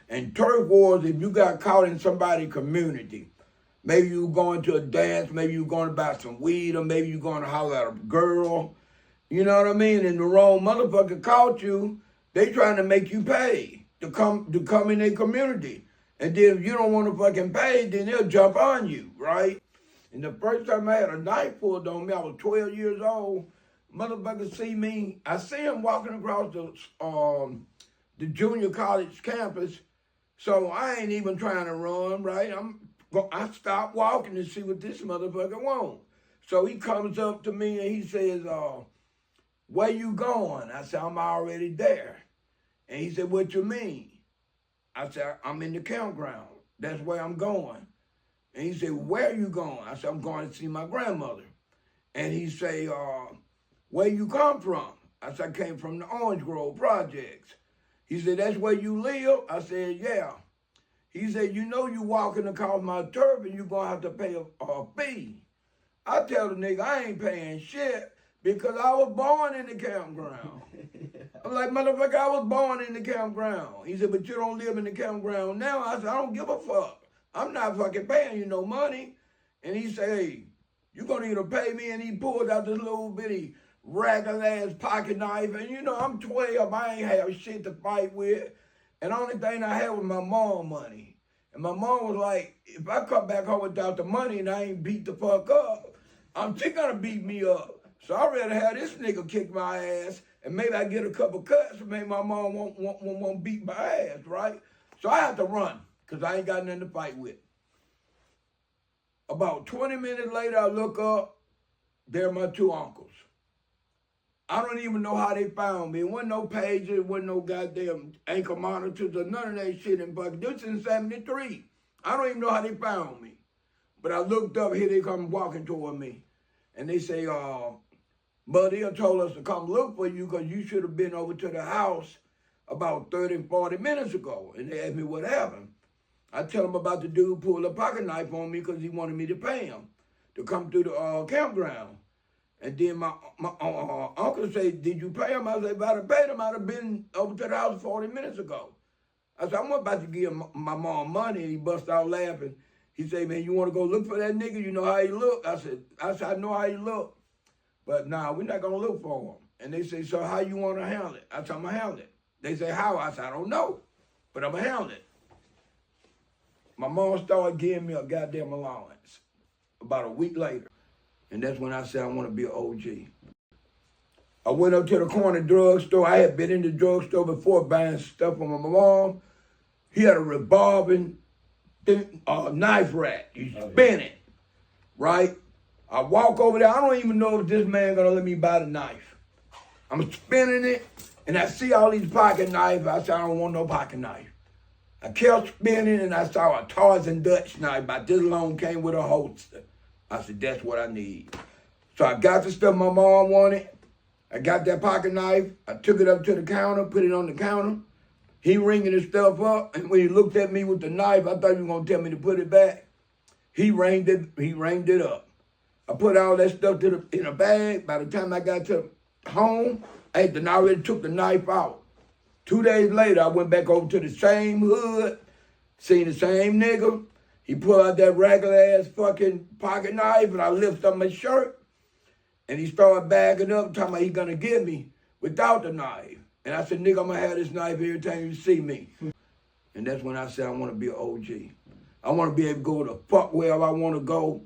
And turf wars, if you got caught in somebody's community, maybe you going to a dance, maybe you going to buy some weed, or maybe you going to holler at a girl, you know what I mean? And the wrong motherfucker caught you, they trying to make you pay to come in their community. And then if you don't want to fucking pay, then they'll jump on you, right? And the first time I had a knife pulled on me, I was 12 years old. Motherfucker see me, I see him walking across the junior college campus. So I ain't even trying to run, right? I stopped walking to see what this motherfucker want. So he comes up to me and he says, where you going? I said, I'm already there. And he said, what you mean? I said, I'm in the campground. That's where I'm going. And he said, where you going? I said, I'm going to see my grandmother. And he said, where you come from? I said, I came from the Orange Grove Projects. He said, that's where you live? I said, yeah. He said, you know you walking across my turf and you're going to have to pay a fee. I tell the nigga, I ain't paying shit because I was born in the campground. I'm like, motherfucker, I was born in the campground. He said, but you don't live in the campground now. I said, I don't give a fuck. I'm not fucking paying you no money. And he said, hey, you going to either pay me, and he pulled out this little bitty ragged-ass pocket knife. And, you know, I'm 12. I ain't have shit to fight with. And the only thing I had was my mom money. And my mom was like, if I come back home without the money and I ain't beat the fuck up, she going to beat me up. So I'd rather have this nigga kick my ass and maybe I get a couple cuts and maybe my mom won't beat my ass, right? So I have to run because I ain't got nothing to fight with. About 20 minutes later, I look up, they're my two uncles. I don't even know how they found me. It wasn't no pages, it wasn't no goddamn ankle monitors or none of that shit in fucking. This in 73. I don't even know how they found me. But I looked up, here they come walking toward me. And they say, Buddy told us to come look for you because you should have been over to the house about 30, 40 minutes ago. And they asked me what happened. I tell them about the dude pulled a pocket knife on me because he wanted me to pay him to come through the campground. And then my uncle said, did you pay him? I said, if I'd have paid him, I'd have been over to the house 40 minutes ago. I said, I'm about to give my mom money. And he bust out laughing. He said, man, you want to go look for that nigga? You know how he look? I said, I know how he look. But nah, we're not going to look for him. And they say, so how you want to handle it? I said, I'm going to handle it. They say, how? I said, I don't know, but I'm going to handle it. My mom started giving me a goddamn allowance about a week later. And that's when I said I want to be an OG. I went up to the corner drugstore. I had been in the drugstore before buying stuff for my mom. He had a revolving knife rack. You spin it, right? I walk over there. I don't even know if this man gonna let me buy the knife. I'm spinning it, and I see all these pocket knives. I said, I don't want no pocket knife. I kept spinning, and I saw a Tarzan Dutch knife about this long, came with a holster. I said, that's what I need. So I got the stuff my mom wanted. I got that pocket knife. I took it up to the counter, put it on the counter. He ringing his stuff up, and when he looked at me with the knife, I thought he was gonna tell me to put it back. He ranged it up. I put all that stuff in a bag. By the time I got to home, I already took the knife out. 2 days later, I went back over to the same hood, seen the same nigga. He pulled out that regular-ass fucking pocket knife, and I lifted up my shirt, and he started bagging up, talking about he gonna give me without the knife. And I said, nigga, I'm gonna have this knife every time you see me. And that's when I said I wanna be an OG. I wanna be able to go the fuck wherever I wanna go.